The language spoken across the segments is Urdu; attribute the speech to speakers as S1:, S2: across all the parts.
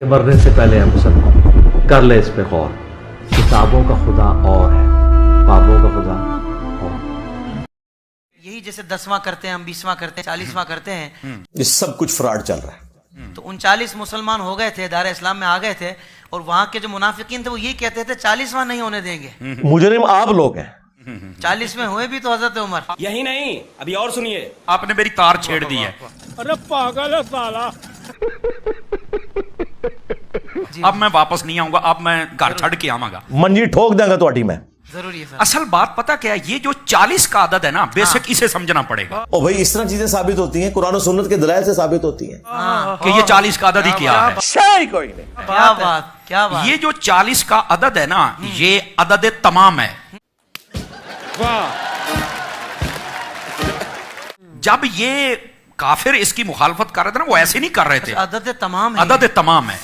S1: مرنے سے پہلے ہے مسلمان، کر لے اس پہ غور، کتابوں کا خدا اور ہے، بابوں کا خدا اور۔
S2: یہی جیسے 10واں کرتے ہیں ہم، 20واں کرتے ہیں، 40واں کرتے ہیں،
S3: یہ سب کچھ فراڈ چل رہا ہے۔
S2: تو 39 مسلمان ہو گئے تھے، دار اسلام میں آ گئے تھے، اور وہاں کے جو منافقین تھے وہ یہی کہتے تھے 40واں نہیں ہونے دیں گے۔
S3: مجرم آپ لوگ ہیں۔
S2: 40 میں ہوئے بھی تو حضرت عمر۔
S4: یہی نہیں، ابھی اور سنیے،
S5: آپ نے میری تار چھیڑ دی ہے۔
S4: ارے پاگل ہے سالا۔
S5: اب میں واپس نہیں آؤں گا، اب میں گھر چھڑ کے آواں گا،
S3: منجی ٹھوک دیں گا تو میں۔
S2: ضروری ہے سر۔
S5: اصل بات پتہ کیا ہے، یہ جو 40 کا عدد ہے نا، بیسک اسے سمجھنا پڑے گا
S3: اور بھائی اس طرح چیزیں ثابت ہوتی ہیں، قرآن و سنت کے دلائل سے ثابت ہوتی ہیں
S5: کہ یہ 40 کا عدد ہی کیا ہے۔
S2: کیا بات، کیا بات۔
S5: یہ جو 40 کا عدد ہے نا، یہ عدد تمام ہے۔ جب یہ کافر اس کی مخالفت کر رہے تھے نا، وہ ایسے نہیں کر رہے تھے،
S2: عدد تمام ہے،
S5: عدد تمام ہے۔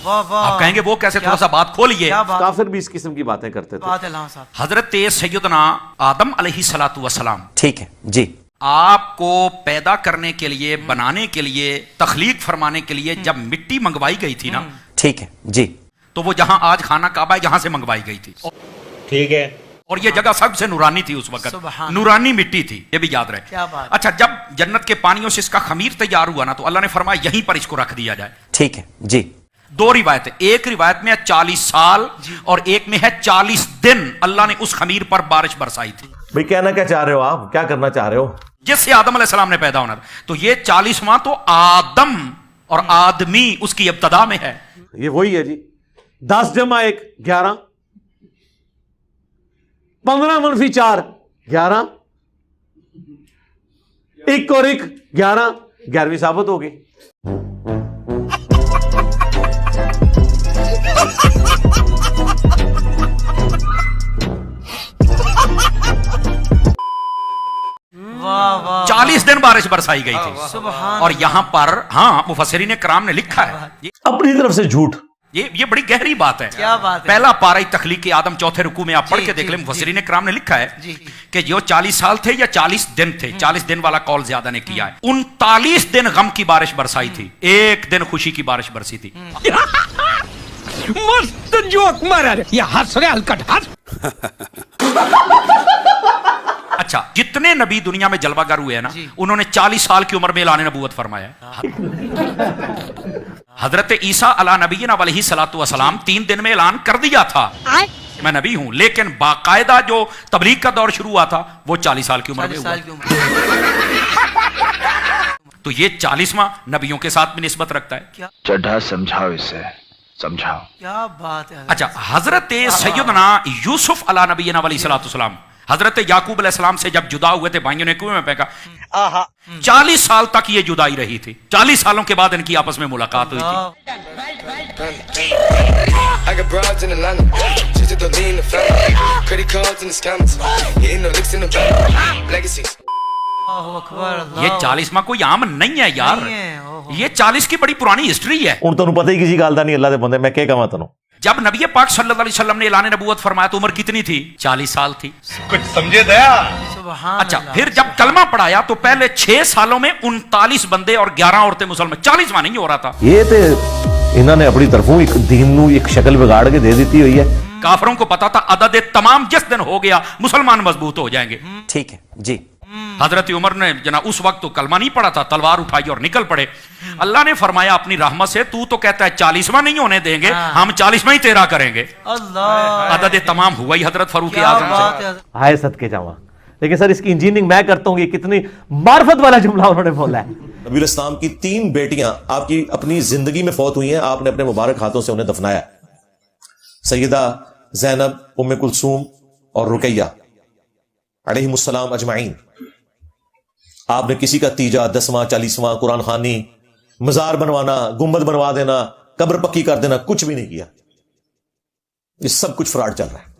S2: واہ واہ۔
S5: آپ کہیں گے وہ کیسے، تھوڑا سا بات کھولئے۔
S2: کیا بات،
S1: کافر بھی اس قسم کی باتیں کرتے تھے۔
S2: بات ہے لہٰذا صاحب۔
S5: حضرت سیدنا آدم علیہ الصلوۃ والسلام،
S3: ٹھیک ہے جی،
S5: آپ کو پیدا کرنے کے لیے، بنانے کے لیے، تخلیق فرمانے کے لیے جب مٹی منگوائی گئی تھی نا،
S3: ٹھیک ہے جی،
S5: تو وہ جہاں آج خانہ کعبہ ہے یہاں سے منگوائی گئی تھی،
S4: ٹھیک ہے،
S5: اور یہ جگہ سب سے نورانی تھی اس وقت،
S2: سبحان
S5: نورانی مٹی تھی، یہ بھی یاد رہے۔
S2: کیا بات۔
S5: اچھا، جب جنت کے پانیوں سے اس کا خمیر تیار ہوا نا، تو اللہ نے فرمایا یہیں پر اس کو رکھ دیا جائے۔
S3: ٹھیک ہے جی،
S5: دو روایتیں، ایک روایت میں ہے 40 سال اور ایک میں ہے 40 دن اللہ نے اس خمیر پر بارش برسائی تھی،
S3: بھائی کہنا کیا چاہ رہے ہو آپ، کیا کرنا چاہ رہے ہو؟
S5: جس سے آدم علیہ السلام نے پیدا ہونا تھا۔ تو یہ 40واں تو آدم اور آدمی اس کی ابتدا میں ہے۔
S1: یہ وہی ہے جی، 10 جمع 1 11، 15 منفی 4 11، 1 اور 1 11، 11ویں ثابت ہوگی۔
S2: واہ واہ،
S5: 40 دن بارش برسائی گئی تھی،
S2: سبحان۔
S5: اور یہاں پر ہاں مفسرین کرام نے لکھا ہے،
S3: اپنی طرف سے جھوٹ۔
S5: یہ بڑی گہری بات ہے۔
S2: کیا بات ہے۔
S5: پہلا پارہ تخلیق آدم چوتھے رکوع میں آپ پڑھ
S2: جی،
S5: کے دیکھ
S2: جی،
S5: لیں، مفسرین کرام نے لکھا ہے
S2: جی۔
S5: کہ جو 40 سال تھے یا 40 دن تھے، 40 دن والا قول زیادہ نے کیا ہے، 39 دن غم کی بارش برسائی تھی، 1 دن خوشی کی بارش برسی تھی۔
S4: مست جوک مارا رہے، یہ ہنس رہے ہلکٹ ہنس۔
S5: اچھا، جتنے نبی دنیا میں جلوہ گر ہوئے ہیں نا،
S2: جی۔
S5: انہوں نے 40 سال کی عمر میں اعلان نبوت فرمایا ہے۔ حضرت عیسیٰ علیہ نبینا علیہ الصلوۃ والسلام 3 دن میں اعلان کر دیا تھا میں نبی ہوں، لیکن باقاعدہ جو تبلیغ کا دور شروع ہوا تھا وہ 40 سال کی عمر میں
S2: 40
S5: ہوا۔
S2: سال کی عمر۔
S5: تو یہ 40واں نبیوں کے ساتھ بھی نسبت رکھتا ہے۔
S6: چڈھا سمجھاؤ اسے، سمجھاؤ۔
S2: کیا بات ہے۔
S5: اچھا، حضرت سیدنا یوسف علیہ نبینا علیہ الصلوۃ والسلام حضرت یعقوب علیہ السلام سے جب جدا ہوئے تھے، بھائیوں نے کنویں میں پھینکا، 40 سال تک یہ جدائی رہی تھی، 40 سالوں کے بعد ان کی آپس میں ملاقات ہوئی تھی۔
S7: I got broads in Atlanta, just to the lean, the family, credit cards and the scammers, hitting the licks in the bank, legacies.
S2: اللہ اکبر، اللہ۔
S5: یہ 40واں کوئی عام نہیں ہے یار،
S2: نہیں ہے، اوہ۔
S5: یہ 40 کی بڑی پرانی ہسٹری ہے۔
S3: ہوں تمہیں پتہ ہی کسی گل دا نہیں، اللہ دے بندے میں کہہ کہاں تنوں۔
S5: جب نبی پاک صلی اللہ علیہ وسلم نے اعلان نبوت فرمایا تو عمر کتنی تھی؟ 40 سال تھی۔
S2: سبحان
S5: اچھا،
S2: اللہ۔
S5: پھر جب کلمہ پڑھایا تو پہلے 6 سالوں میں 39 بندے اور 11 عورتیں مسلمان، 40واں نہیں ہو رہا تھا۔
S3: یہ تے انہوں نے اپنی طرفوں ایک دین نو ایک شکل بگاڑ کے دے دیتی ہوئی ہے۔
S5: کافروں کو پتا تھا عدد تمام جس دن ہو گیا مسلمان مضبوط ہو جائیں گے۔
S3: ٹھیک ہے جی،
S5: حضرت عمر نے جناب اس وقت تو کلمہ نہیں پڑھا تھا، تلوار اٹھائی اور نکل پڑے۔ اللہ نے فرمایا اپنی رحمت سے، تو کہتا ہے 40واں نہیں ہونے دیں گے، ہم 40واں ہی تیرا کریں گے۔
S2: اللہ،
S5: عدد تمام ہوا ہی حضرت فاروق
S2: کیا
S5: اعظم
S2: بات
S5: سے۔
S2: ہے۔
S1: ہائے صدقے جاواں، لیکن سر اس کی انجینئرنگ میں کرتا ہوں، یہ کتنی معرفت والا جملہ انہوں نے بولا ہے۔
S3: نبی الاسلام کی 3 بیٹیاں آپ کی اپنی زندگی میں فوت ہوئی ہیں، آپ نے اپنے مبارک ہاتھوں سے انہیں دفنایا، سیدہ زینب، ام کلثوم اور رقیہ علیہم السلام اجمعین۔ آپ نے کسی کا تیجا، 10واں 40واں، قرآن خوانی، مزار بنوانا، گنبد بنوا دینا، قبر پکی کر دینا، کچھ بھی نہیں کیا۔ یہ سب کچھ فراڈ چل رہا ہے،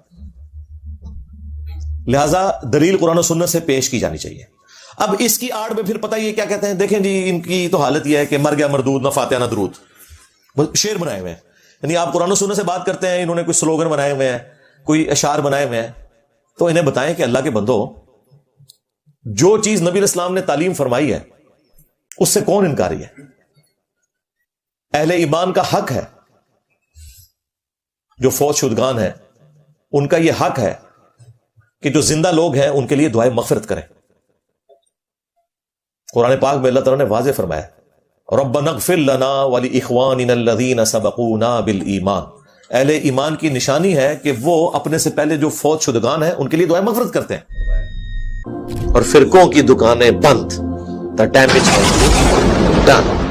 S3: لہذا دلیل قرآن و سنت سے پیش کی جانی چاہیے۔ اب اس کی آڑ میں پھر پتہ یہ کیا کہتے ہیں، دیکھیں جی ان کی تو حالت یہ ہے کہ مر گیا مردود، نہ فاتحہ نہ درود، شعر بنائے ہوئے ہیں۔ یعنی آپ قرآن و سنت سے بات کرتے ہیں، انہوں نے کوئی سلوگن بنائے ہوئے ہیں، کوئی اشعار بنائے ہوئے ہیں، تو انہیں بتائیں کہ اللہ کے بندو، جو چیز نبی علیہ السلام نے تعلیم فرمائی ہے اس سے کون انکاری ہے؟ اہل ایمان کا حق ہے، جو فوت شدگان ہیں ان کا یہ حق ہے کہ جو زندہ لوگ ہیں ان کے لیے دعائے مغفرت کریں. قرآن پاک میں اللہ تعالیٰ نے واضح فرمایا ربنا اغفر لنا ولاخواننا الذین سبقونا بالایمان. اہل ایمان کی نشانی ہے کہ وہ اپنے سے پہلے جو فوت شدگان ہیں ان کے لیے دعائیں مغفرت کرتے ہیں. اور فرقوں کی دکانیں بند. The damage has been done.